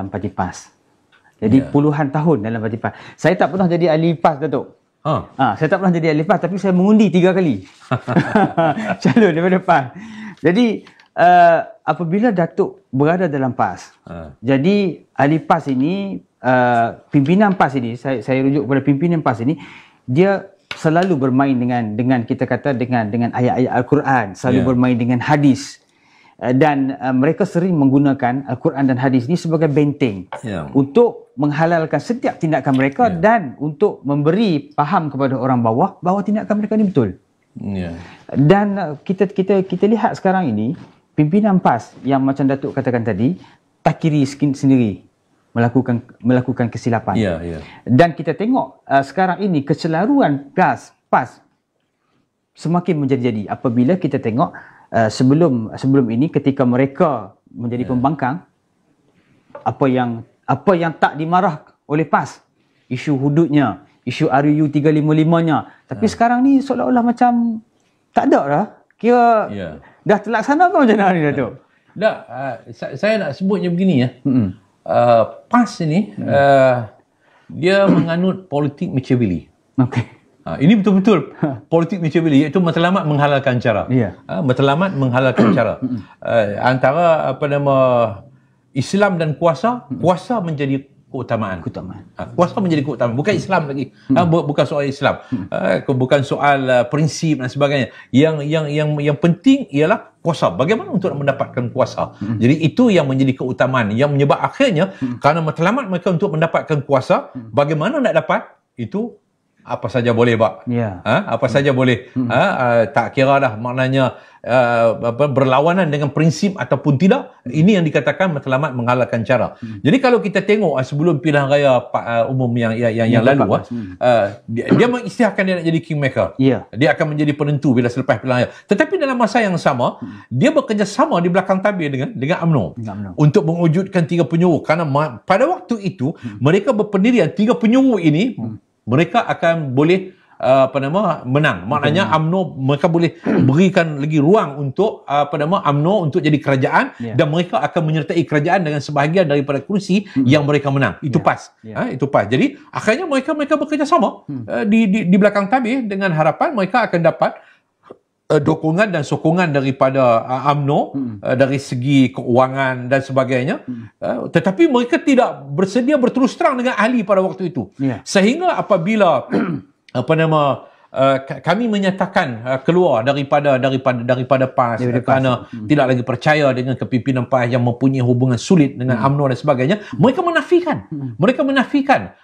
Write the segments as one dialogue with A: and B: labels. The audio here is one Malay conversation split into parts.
A: dalam parti PAS. Jadi puluhan tahun dalam parti PAS. Saya tak pernah jadi ahli PAS, Datuk. Saya tak pernah jadi ahli PAS, tapi saya mengundi 3 kali. Calon daripada PAS. Jadi apabila Datuk berada dalam PAS, jadi ahli PAS ini, pimpinan PAS ini, saya rujuk kepada pimpinan PAS ini, dia selalu bermain dengan kita kata dengan ayat-ayat Al-Quran, selalu bermain dengan hadis. Dan mereka sering menggunakan Al-Quran dan hadis ini sebagai benteng untuk menghalalkan setiap tindakan mereka dan untuk memberi faham kepada orang bawah bahawa tindakan mereka ini betul. Dan kita lihat sekarang ini pimpinan PAS yang macam Datuk katakan tadi takiri sendiri melakukan kesilapan. Dan kita tengok sekarang ini keselaruan PAS semakin menjadi-jadi apabila kita tengok sebelum ini ketika mereka menjadi pembangkang, apa yang tak dimarah oleh PAS, isu hududnya, isu RUU 355-nya, tapi sekarang ni seolah-olah macam tak ada dah. Kira dah terlaksana apa macam mana ni, Datuk?
B: Saya nak sebutnya begini ya. PAS ini dia menganut politik Machiavelli. Ini betul-betul politik Machiavelli, iaitu matlamat menghalalkan cara. Matlamat menghalalkan cara. Antara Islam dan kuasa menjadi keutamaan. Kuasa menjadi keutamaan, bukan Islam lagi. Bukan soal Islam. Bukan soal prinsip dan sebagainya. Yang penting ialah kuasa. Bagaimana untuk mendapatkan kuasa. Jadi itu yang menjadi keutamaan, yang menyebab akhirnya kerana matlamat mereka untuk mendapatkan kuasa, bagaimana nak dapat itu apa saja boleh, Pak. Apa saja boleh. Tak kira dah maknanya berlawanan dengan prinsip ataupun tidak. Ini yang dikatakan matlamat menghalalkan cara. Jadi kalau kita tengok sebelum pilihan raya umum yang lalu, dia mengisytiharkan dia nak jadi kingmaker. Dia akan menjadi penentu bila selepas pilihan raya. Tetapi dalam masa yang sama, dia bekerjasama di belakang tabir dengan UMNO untuk mewujudkan 3 penyuruh. Kerana pada waktu itu mereka berpendirian 3 penyuruh ini, mereka akan boleh menang. Maknanya UMNO, mereka boleh berikan lagi ruang untuk UMNO untuk jadi kerajaan, dan mereka akan menyertai kerajaan dengan sebahagian daripada kursi yang mereka menang. Itu PAS. Itu PAS. Jadi akhirnya mereka bekerjasama di belakang tabir dengan harapan mereka akan dapat dukungan dan sokongan daripada UMNO dari segi keuangan dan sebagainya. Tetapi mereka tidak bersedia berterus terang dengan ahli pada waktu itu. Sehingga apabila kami menyatakan keluar daripada PAS kerana tidak lagi percaya dengan kepimpinan PAS yang mempunyai hubungan sulit dengan UMNO dan sebagainya, mereka menafikan.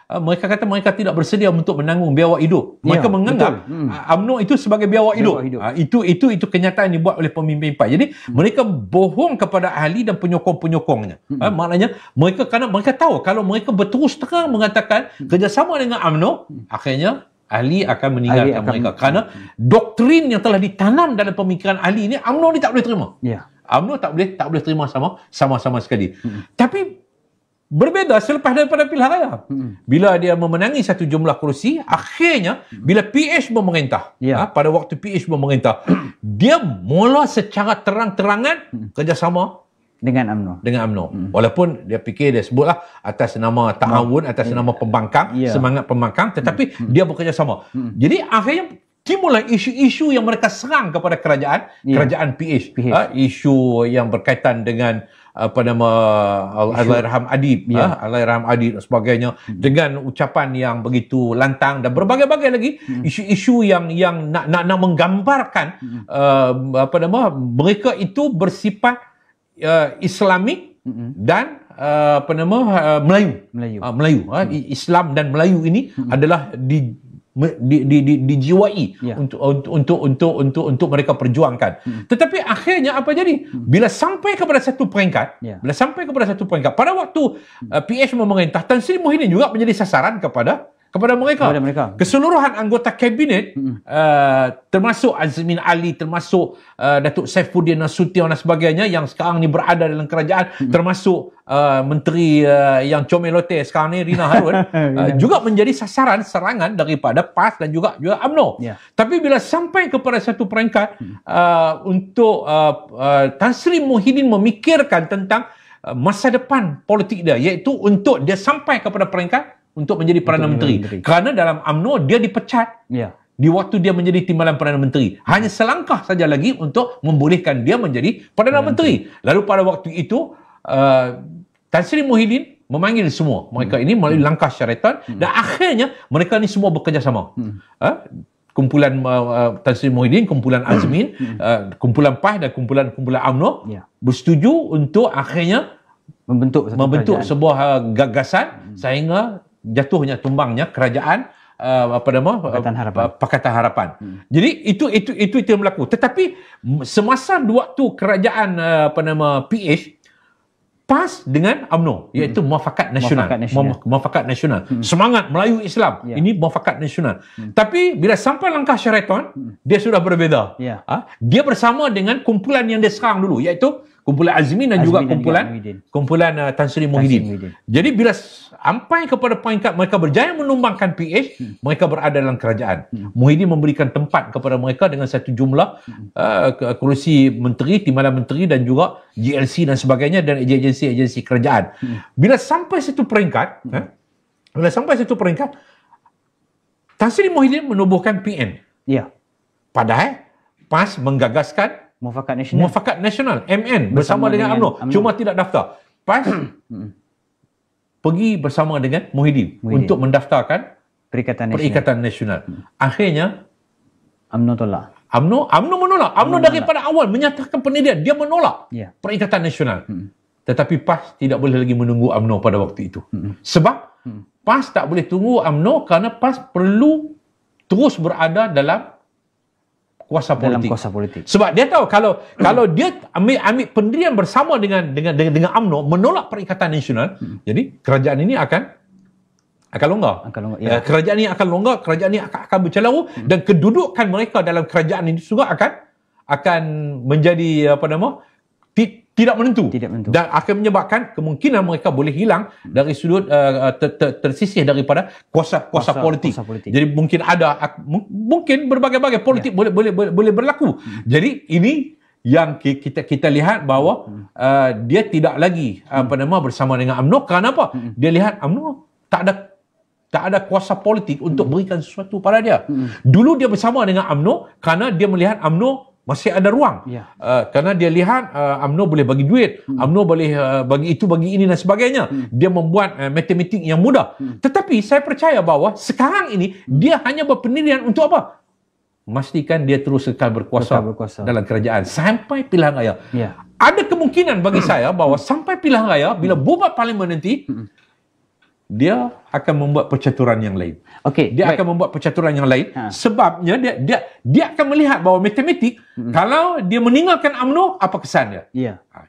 B: Mereka kata mereka tidak bersedia untuk menanggung biaya hidup. Mereka menganggap UMNO itu sebagai biaya hidup. Itu kenyataan yang dibuat oleh pemimpin PAS. Jadi mereka bohong kepada ahli dan penyokong-penyokongnya. Maknanya kerana mereka tahu kalau mereka berterus terang mengatakan kerjasama dengan UMNO, akhirnya ahli akan meninggalkan mereka. Kerana doktrin yang telah ditanam dalam pemikiran ahli ini, UMNO ni tak boleh terima. UMNO tak boleh terima sama sekali. Tapi berbeza selepas daripada pilihan raya. Bila dia memenangi satu jumlah kursi, akhirnya bila PH memerintah, pada waktu PH memerintah, dia mula secara terang-terangan kerjasama dengan UMNO. Walaupun dia fikir, dia sebutlah atas nama ta'awun, atas nama pembangkang, semangat pembangkang, tetapi dia bekerjasama. Jadi akhirnya timbullah isu-isu yang mereka serang kepada kerajaan PH. Isu yang berkaitan dengan Allahyarham Adib, Allahyarham Adib dan sebagainya, dengan ucapan yang begitu lantang dan berbagai-bagai lagi isu-isu yang nak menggambarkan mereka itu bersifat Islamik dan Melayu. Islam dan Melayu ini adalah dijiwai untuk mereka perjuangkan. Tetapi akhirnya apa jadi? Bila sampai kepada satu peringkat, pada waktu PH memerintah, Tan Sri Muhyiddin juga menjadi sasaran kepada mereka. Keseluruhan anggota kabinet, termasuk Azmin Ali, termasuk Datuk Saifuddin Nasution dan sebagainya yang sekarang ni berada dalam kerajaan, termasuk menteri yang comelote sekarang ni, Rina Harun, juga menjadi sasaran serangan daripada PAS dan juga UMNO. Tapi bila sampai kepada satu peringkat untuk Tan Sri Muhyiddin memikirkan tentang masa depan politik dia, iaitu untuk dia sampai kepada peringkat untuk menjadi Perdana Menteri. Kerana dalam UMNO dia dipecat di waktu dia menjadi timbalan Perdana Menteri. Hanya selangkah saja lagi untuk membolehkan dia menjadi Perdana Menteri. Lalu pada waktu itu Tan Sri Muhyiddin memanggil semua mereka ini melalui langkah syaratan dan akhirnya mereka ni semua bekerjasama. Kumpulan Tan Sri Muhyiddin, kumpulan Azmin, kumpulan PAS dan kumpulan UMNO bersetuju untuk akhirnya membentuk sebuah gagasan sehingga jatuhnya tumbangnya kerajaan Pakatan Harapan. Jadi itu yang berlaku. Tetapi semasa waktu kerajaan PH PAS dengan UMNO, iaitu Muafakat Nasional. Muafakat Nasional. Semangat Melayu Islam. Ini Muafakat Nasional. Tapi bila sampai langkah Sheraton, dia sudah berbeza. Dia bersama dengan kumpulan yang dia serang dulu, iaitu kumpulan Azmin dan juga kumpulan Tan Sri Muhyiddin. Jadi bila sampai kepada peringkat mereka berjaya menumbangkan PH, mereka berada dalam kerajaan. Muhyiddin memberikan tempat kepada mereka dengan satu jumlah kerusi menteri, timbalan menteri dan juga GLC dan sebagainya dan agensi kerajaan. Bila sampai satu peringkat, Tan Sri Muhyiddin menubuhkan PN. Padahal PAS menggagaskan Muafakat Nasional MN bersama dengan UMNO, cuma tidak daftar. PAS pergi bersama dengan Muhyiddin untuk mendaftarkan Perikatan Nasional. Akhirnya
A: UMNO tolak.
B: UMNO menolak. UMNO daripada awal menyatakan pendirian dia menolak Perikatan Nasional. Tetapi PAS tidak boleh lagi menunggu UMNO pada waktu itu. Sebab PAS tak boleh tunggu UMNO kerana PAS perlu terus berada dalam kuasa politik. Sebab dia tahu kalau dia ambil pendirian bersama dengan UMNO menolak Perikatan Nasional, jadi kerajaan ini akan longgar. Kerajaan ini akan longgar, kerajaan ini akan bercelaru dan kedudukan mereka dalam kerajaan ini juga akan menjadi tidak menentu dan akan menyebabkan kemungkinan mereka boleh hilang dari sudut tersisih daripada kuasa politik. Jadi mungkin berbagai-bagai politik boleh berlaku. Jadi ini yang kita lihat bahawa dia tidak lagi bersama dengan UMNO. Kerana apa? Dia lihat UMNO tak ada kuasa politik untuk berikan sesuatu pada dia. Dulu dia bersama dengan UMNO kerana dia melihat UMNO masih ada ruang. Kerana dia lihat UMNO boleh bagi duit, UMNO boleh bagi itu, bagi ini dan sebagainya. Dia membuat matematik yang mudah. Tetapi saya percaya bahawa sekarang ini dia hanya berpendirian untuk apa? Memastikan dia terus kekal berkuasa dalam kerajaan sampai pilihan raya. Ada kemungkinan bagi saya bahawa sampai pilihan raya bila bubat parlimen nanti dia akan membuat percaturan yang lain. Dia akan membuat percaturan yang lain. Sebabnya dia akan melihat bahawa matematik kalau dia meninggalkan UMNO, apa kesan dia?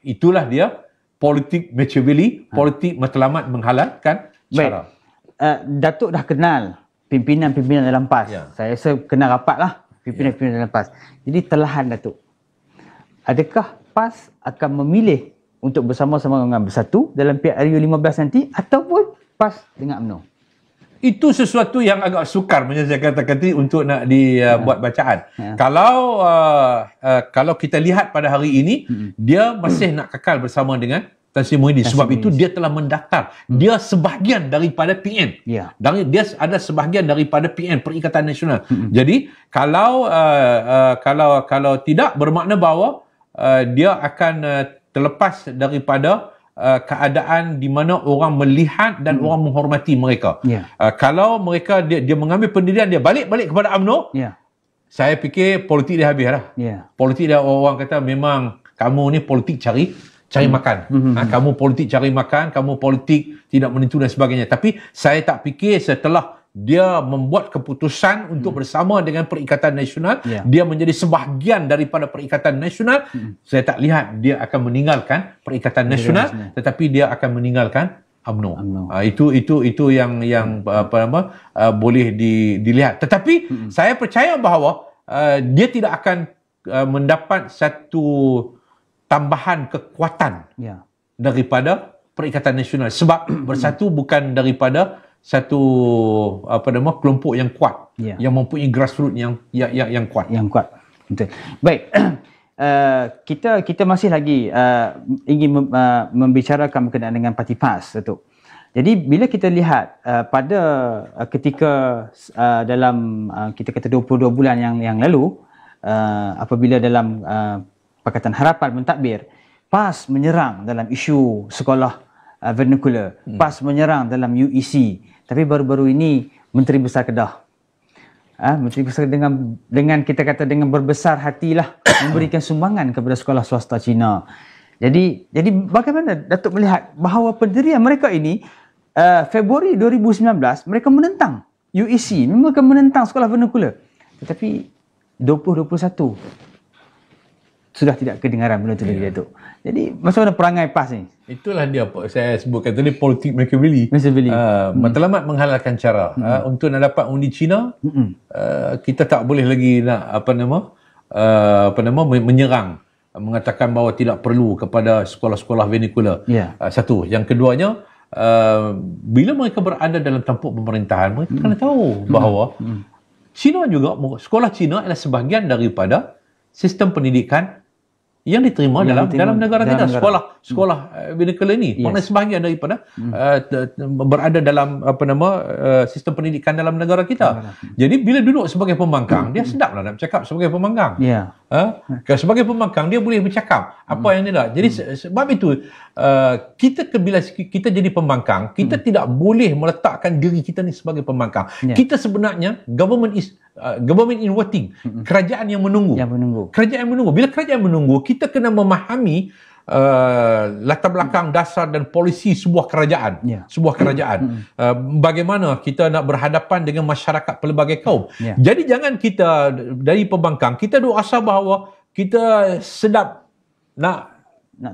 B: Itulah dia politik Machiavelli, politik matlamat menghalalkan cara.
A: Datuk dah kenal pimpinan-pimpinan dalam PAS. Saya rasa kenal rapat lah pimpinan-pimpinan dalam PAS. Jadi telahan Datuk, adakah PAS akan memilih untuk bersama-sama dengan Bersatu dalam PRU 15 nanti ataupun PAS dengan UMNO?
B: Itu sesuatu yang agak sukar saya katakan tadi untuk nak dibuat bacaan. Kalau kita lihat pada hari ini, dia masih nak kekal bersama dengan Tan Sri Muhyiddin. Sebab itu dia telah mendaftar. Dia sebahagian daripada PN. Dia ada sebahagian daripada PN, Perikatan Nasional. Jadi kalau tidak, bermakna bahawa dia akan terlepas daripada keadaan di mana orang melihat dan orang menghormati mereka. Kalau mereka dia mengambil pendirian dia balik kepada UMNO, saya fikir politik dia habis lah. Politik dia, orang kata memang kamu ni politik cari makan. Kamu politik cari makan, kamu politik tidak menentu dan sebagainya. Tapi saya tak fikir setelah dia membuat keputusan untuk bersama dengan Perikatan Nasional, dia menjadi sebahagian daripada Perikatan Nasional. Saya tak lihat dia akan meninggalkan Perikatan Nasional, tetapi dia akan meninggalkan UMNO. Itu yang boleh dilihat. Tetapi saya percaya bahawa dia tidak akan mendapat satu tambahan kekuatan daripada Perikatan Nasional, sebab Bersatu bukan daripada satu kelompok yang kuat, yang mempunyai grassroots yang kuat.
A: Betul. Baik. kita masih lagi ingin membicarakan berkenaan dengan parti PAS, Datuk. Jadi bila kita lihat pada ketika dalam kita kata 22 bulan yang lalu, apabila dalam Pakatan Harapan mentadbir, PAS menyerang dalam isu sekolah vernacular, PAS menyerang dalam UEC, tapi baru-baru ini Menteri Besar Kedah, Menteri Besar dengan kita kata dengan berbesar hatilah memberikan sumbangan kepada sekolah swasta Cina. Jadi bagaimana Datuk melihat bahawa pendirian mereka ini Februari 2019 mereka menentang UEC, mereka menentang sekolah vernacular, tetapi 2021 sudah tidak kedengaran benda itu lagi, Datuk. Jadi macam mana perangai PAS ni?
B: Itulah dia saya sebutkan tadi, politik Machiavelli. Matlamat menghalalkan cara. Untuk nak dapat undi Cina, kita tak boleh lagi nak menyerang, mengatakan bahawa tidak perlu kepada sekolah-sekolah vernacular. Satu. Yang keduanya, bila mereka berada dalam tampuk pemerintahan, mereka kena tahu bahawa Cina juga, sekolah Cina adalah sebahagian daripada sistem pendidikan yang diterima dalam negara kita. Sekolah vernacular ini maknanya sebahagian daripada berada dalam sistem pendidikan dalam negara kita. Jadi bila duduk sebagai pembangkang, dia sedaplah nak bercakap sebagai pembangkang. Sebagai pembangkang dia boleh bercakap apa yang dia nak. Jadi sebab itu bila kita jadi pembangkang, kita tidak boleh meletakkan diri kita ni sebagai pembangkang. Kita sebenarnya government in waiting. Kerajaan yang menunggu. Kerajaan yang menunggu. Bila kerajaan menunggu, kita kena memahami latar belakang dasar dan polisi sebuah kerajaan. Bagaimana kita nak berhadapan dengan masyarakat pelbagai kaum. Jadi jangan kita dari pembangkang kita duk rasa bahawa kita sedap nak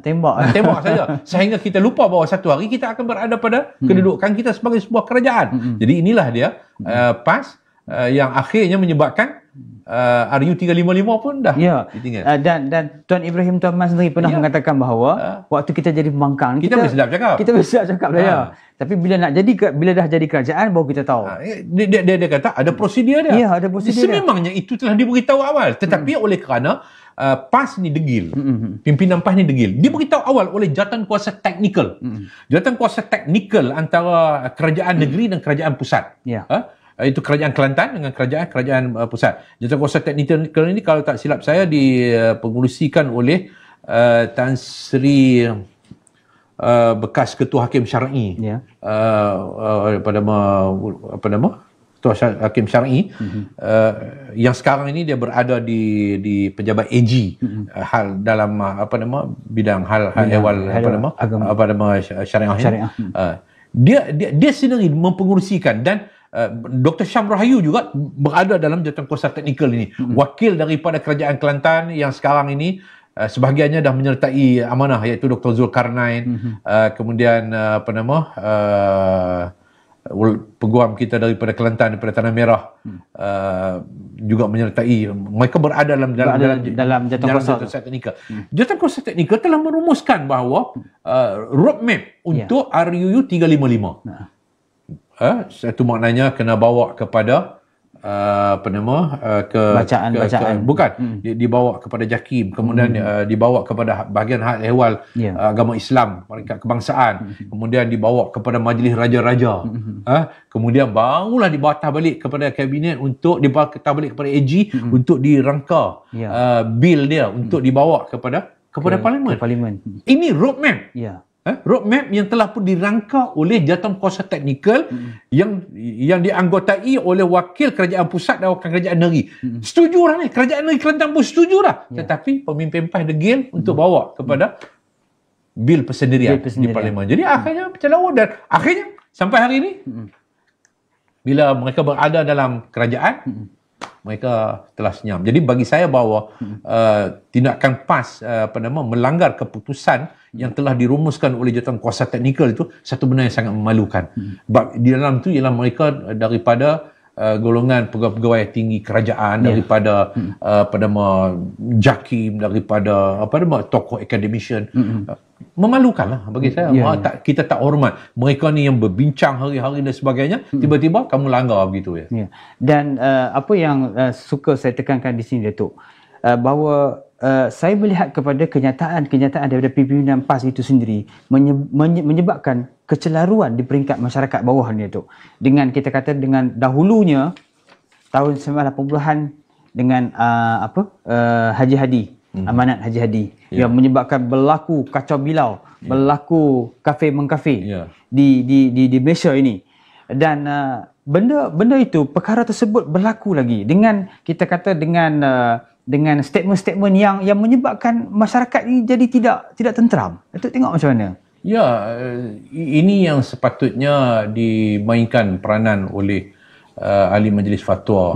B: tembak saja, sehingga kita lupa bahawa satu hari kita akan berada pada kedudukan kita sebagai sebuah kerajaan. Jadi inilah dia PAS yang akhirnya menyebabkan RU 355 pun dah ditinggal.
A: Dan Tuan Ibrahim Tuan Man sendiri pernah mengatakan bahawa waktu kita jadi pembangkang,
B: kita boleh sedap cakap.
A: Kita boleh sedap cakap lah. Tapi bila dah jadi kerajaan baru kita tahu.
B: Dia kata ada prosedur dia.
A: Ada prosedur.
B: Sememangnya itu telah diberitahu awal, tetapi oleh kerana PAS ni degil, pimpinan PAS ni degil, dia beritahu awal oleh jawatan kuasa teknikal. Jawatan kuasa teknikal antara kerajaan negeri dan kerajaan pusat. Itu kerajaan Kelantan dengan kerajaan pusat. Jawatan kuasa teknikal ini kalau tak silap saya dipengurusikan oleh Tan Sri bekas Ketua Hakim Syar'i. Ketua Hakim Syar'i yang sekarang ini dia berada di pejabat AG hal dalam bidang hal ehwal syariah. Dia sendiri mempengurusikan, dan Dr. Syam Rahayu juga berada dalam jawatan kuasa teknikal ini. Wakil daripada kerajaan Kelantan yang sekarang ini sebahagiannya dah menyertai amanah, iaitu Dr. Zulkarnain, kemudian peguam kita daripada Kelantan, daripada Tanah Merah, juga menyertai. Mereka berada dalam jawatan kuasa teknikal. Jawatan kuasa teknikal telah merumuskan bahawa roadmap untuk RUU 355. Satu maknanya kena bawa kepada
A: bacaan.
B: Bukan, dibawa kepada JAKIM, kemudian dibawa kepada bahagian hal ehwal agama Islam, peringkat kebangsaan, kemudian dibawa kepada majlis raja-raja, kemudian barulah dibawah balik kepada kabinet untuk dibawah balik kepada AG untuk dirangka bil dia untuk dibawa kepada parlimen. Ini roadmap. Roadmap yang telah pun dirangka oleh jawatan kuasa teknikal yang dianggotai oleh wakil kerajaan pusat dan wakil kerajaan negeri. Setuju lah ni, kerajaan negeri Kelantan pun setuju lah. Tetapi pemimpin PAS degil untuk bawa kepada bil persendirian di parlimen. Jadi akhirnya pecah lawa, dan akhirnya sampai hari ini bila mereka berada dalam kerajaan, mereka telah senyam. Jadi bagi saya bahawa tindakan PAS melanggar keputusan yang telah dirumuskan oleh jawatan kuasa teknikal itu satu benda yang sangat memalukan. Sebab di dalam itu ialah mereka daripada golongan pegawai-pegawai tinggi kerajaan, daripada JAKIM, daripada tokoh academician. Memalukanlah bagi saya. Kita tak hormat mereka ni yang berbincang hari-hari dan sebagainya, tiba-tiba kamu langgar begitu ya.
A: Dan apa yang suka saya tekankan di sini, Datuk, bahawa saya melihat kepada kenyataan daripada pimpinan PAS itu sendiri menyebabkan kecelaruan di peringkat masyarakat bawah ni, Datuk. Dengan kita kata dengan dahulunya tahun 1980-an dengan Haji Hadi, amanat Haji Hadi, yang menyebabkan berlaku kacau bilau, berlaku kafe-mengkafe di Malaysia ini. Dan benda itu, perkara tersebut berlaku lagi dengan kita kata dengan statement-statement yang menyebabkan masyarakat ini jadi tidak tenteram. Datuk tengok macam mana?
B: Ya, ini yang sepatutnya dimainkan peranan oleh ahli majlis fatwa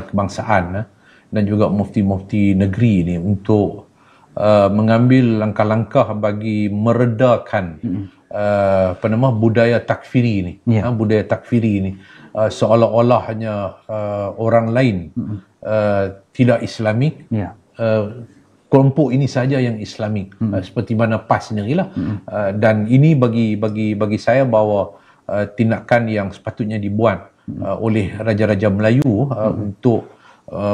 B: kebangsaan dan juga mufti-mufti negeri ini untuk mengambil langkah-langkah bagi meredakan budaya takfiri ini. Budaya takfiri ini seolah-olah hanya orang lain tidak Islamik, kelompok ini saja yang Islamik, seperti mana PAS sendirilah. Dan ini bagi saya bahawa tindakan yang sepatutnya dibuat oleh raja-raja Melayu untuk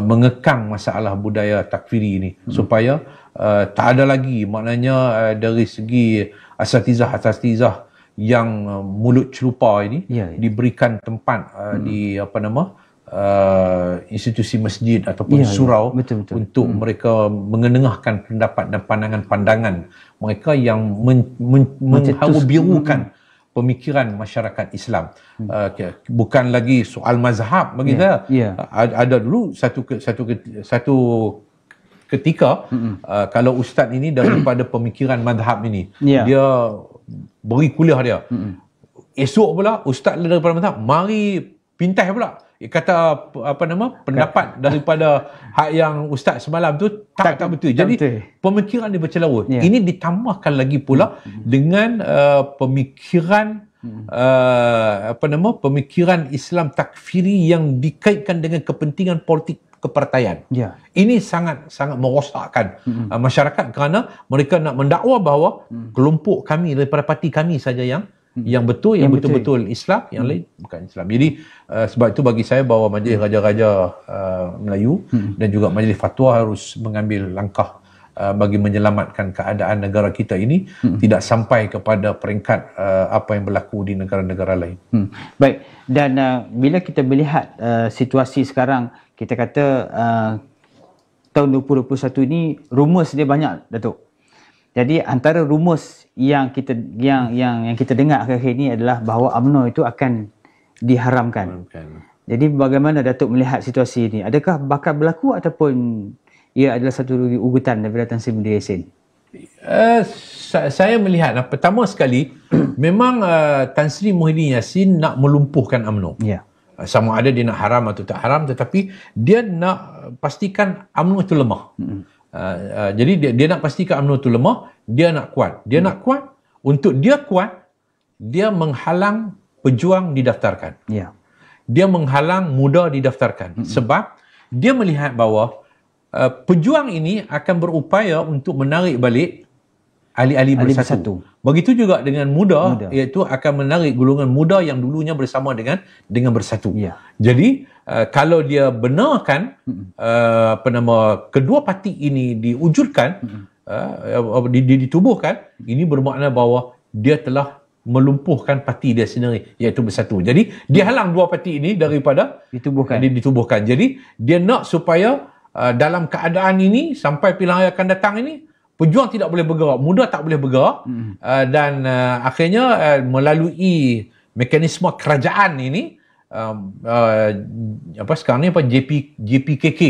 B: mengekang masalah budaya takfiri ini, supaya tak ada lagi, maknanya dari segi asatizah yang mulut celupa ini diberikan tempat di institusi masjid ataupun surau untuk mereka mengenengahkan pendapat dan pandangan mereka yang mengharu-birukan pemikiran masyarakat Islam. Bukan lagi soal mazhab bagi saya. Ada dulu satu ketika kalau ustaz ini daripada pemikiran mazhab ini, dia beri kuliah dia. Esok pula ustaz daripada mazhab mari pintas pula. Kata pendapat daripada hak yang ustaz semalam tu tak betul. Jadi pemikiran dia bercelaru. Ini ditambahkan lagi pula dengan pemikiran pemikiran Islam takfiri yang dikaitkan dengan kepentingan politik kepartaian. Ini sangat merosakkan masyarakat, kerana mereka nak mendakwa bahawa kelompok kami daripada parti kami saja yang betul, yang betul-betul Islam, yang lain bukan Islam. Jadi sebab itu bagi saya bahawa majlis raja-raja Melayu dan juga majlis fatwa harus mengambil langkah bagi menyelamatkan keadaan negara kita ini tidak sampai kepada peringkat apa yang berlaku di negara-negara lain.
A: Baik, dan bila kita melihat situasi sekarang, kita kata tahun 2021 ini rumus dia banyak, Datuk. Jadi antara rumus yang kita dengar akhir-akhir ini adalah bahawa UMNO itu akan diharamkan. Jadi bagaimana Datuk melihat situasi ini? Adakah bakal berlaku ataupun ia adalah satu ugutan daripada Tan Sri Muda Yassin?
B: Saya melihat pertama sekali memang Tan Sri Muhyiddin Yassin nak melumpuhkan UMNO. Sama ada dia nak haram atau tak haram, tetapi dia nak pastikan UMNO itu lemah. Jadi dia nak pastikan UMNO itu lemah, dia nak kuat. Dia nak kuat, untuk dia kuat, dia menghalang pejuang didaftarkan. Dia menghalang muda didaftarkan. Sebab dia melihat bahawa pejuang ini akan berupaya untuk menarik balik ahli-ahli bersatu. Begitu juga dengan muda, iaitu akan menarik golongan muda yang dulunya bersama dengan bersatu. Jadi kalau dia benarkan kedua parti ini diwujudkan, ditubuhkan, ini bermakna bahawa dia telah melumpuhkan parti dia sendiri, iaitu Bersatu. Jadi dia halang dua parti ini daripada ditubuhkan. Jadi dia nak supaya dalam keadaan ini sampai pilihan raya akan datang ini, pejuang tidak boleh bergerak, muda tak boleh bergerak, dan akhirnya melalui mekanisme kerajaan ini, sekarang ni JPKK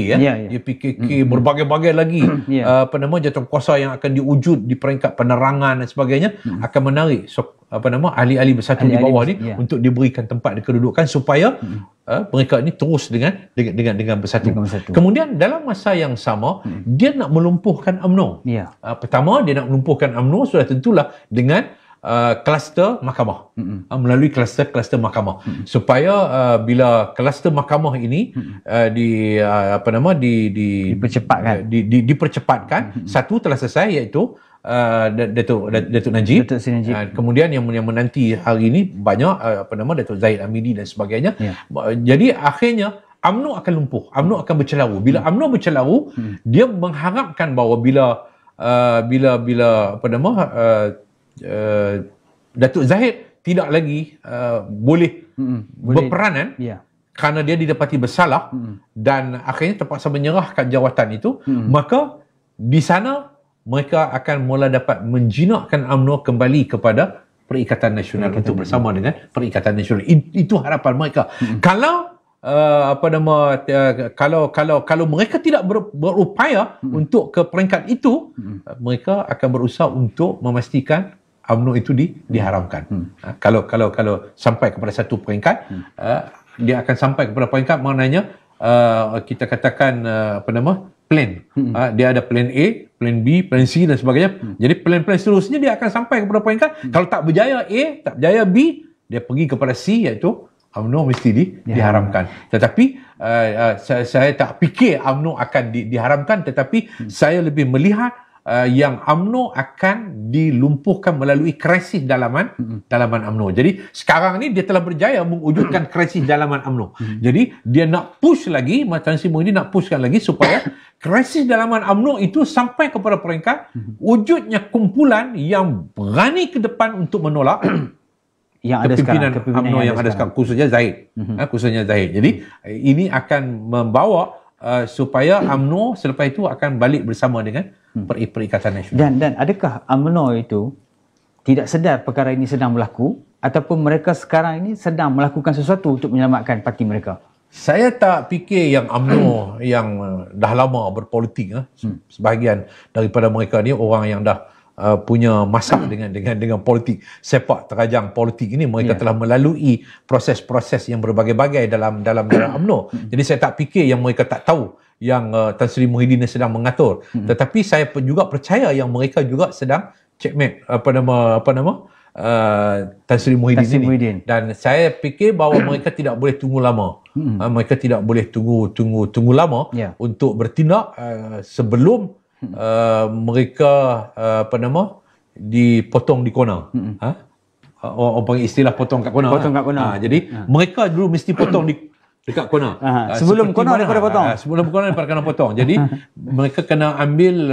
B: JPKK berbagai-bagai lagi jawatan yang akan diwujud di peringkat penerangan dan sebagainya, akan menarik ahli-ahli bersatu di bawah ni untuk diberikan tempat di kedudukan supaya mereka ini terus dengan bersatu. Kemudian dalam masa yang sama dia nak melumpuhkan UMNO. Pertama dia nak melumpuhkan UMNO sudah tentulah dengan kluster mahkamah, melalui kluster mahkamah, supaya bila kluster mahkamah ini dipercepatkan, satu telah selesai, iaitu Datuk Najib. Kemudian yang menanti hari ini banyak Datuk Zahid Hamidi dan sebagainya. Jadi akhirnya UMNO akan lumpuh, UMNO akan bercelaru. Bila UMNO bercelaru, dia mengharapkan bahawa bila Datuk Zahid tidak lagi boleh berperanan, kerana dia didapati bersalah dan akhirnya terpaksa menyerahkan jawatan itu, maka di sana mereka akan mula dapat menjinakkan UMNO kembali kepada Perikatan Nasional untuk bersama dengan Perikatan Nasional. Itu harapan mereka. Kalau kalau mereka tidak berupaya untuk ke peringkat itu, mereka akan berusaha untuk memastikan UMNO itu diharamkan. Kalau sampai kepada satu peringkat, dia akan sampai kepada peringkat maknanya kita katakan plan. Dia ada plan A, plan B, plan C dan sebagainya. Jadi plan-plan seterusnya dia akan sampai kepada peringkat. Kalau tak berjaya A, tak berjaya B, dia pergi kepada C, iaitu UMNO mesti diharamkan. Tetapi saya tak fikir UMNO akan diharamkan, tetapi saya lebih melihat yang UMNO akan dilumpuhkan melalui krisis dalaman UMNO. Jadi sekarang ni dia telah berjaya mewujudkan krisis dalaman UMNO. Jadi dia nak push lagi, Tan Sri Muhyiddin nak pushkan lagi supaya krisis dalaman UMNO itu sampai kepada peringkat wujudnya kumpulan yang berani ke depan untuk menolak
A: yang ada
B: kepimpinan
A: sekarang,
B: UMNO yang ada sekarang, khususnya Zahid. Khususnya Zahid. Jadi ini akan membawa supaya UMNO selepas itu akan balik bersama dengan Perikatan Nasional.
A: Dan adakah UMNO itu tidak sedar perkara ini sedang berlaku, ataupun mereka sekarang ini sedang melakukan sesuatu untuk menyelamatkan parti mereka?
B: Saya tak fikir yang UMNO yang dah lama berpolitik, sebahagian daripada mereka ni orang yang dah punya masak dengan politik, sepak terajang politik ini. Mereka telah melalui proses-proses yang berbagai-bagai dalam UMNO. Jadi saya tak fikir yang mereka tak tahu yang Tan Sri Muhyiddin sedang mengatur. Tetapi saya juga percaya yang mereka juga sedang checkmate Tan Sri Muhyiddin ini. Dan saya fikir bahawa mereka tidak boleh tunggu lama. Mereka tidak boleh tunggu lama untuk bertindak sebelum mereka dipotong di kona. Orang panggil istilah potong kat kona. Jadi mereka dulu mesti potong dekat kona.
A: Sebelum kona daripada potong.
B: Sebelum kona daripada kena potong. Jadi mereka kena ambil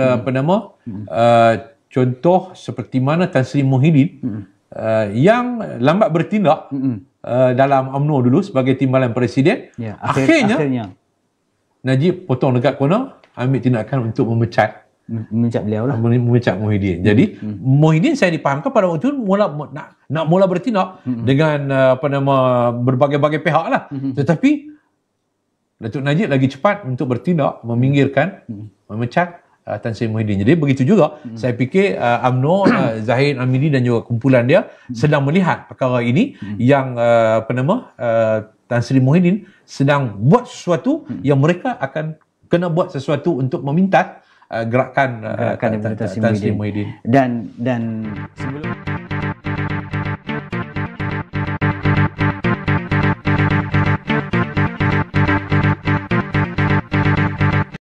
B: contoh seperti mana Tan Sri Muhyiddin yang lambat bertindak dalam UMNO dulu sebagai timbalan presiden. Akhirnya Najib potong dekat kona, ambil tindakan untuk memecat
A: beliau lah.
B: Memecat Muhyiddin. Jadi Muhyiddin saya dipahamkan pada waktu itu nak mula bertindak dengan berbagai-bagai pihak lah. Tetapi Datuk Najib lagi cepat untuk bertindak, meminggirkan, memecat Tan Sri Muhyiddin. Jadi begitu juga saya fikir UMNO, Zahid Hamidi dan juga kumpulan dia sedang melihat perkara ini yang Tan Sri Muhyiddin sedang buat sesuatu yang mereka akan kena buat sesuatu untuk meminta gerakan Tan Sri Muhyiddin.
A: Dan sebelum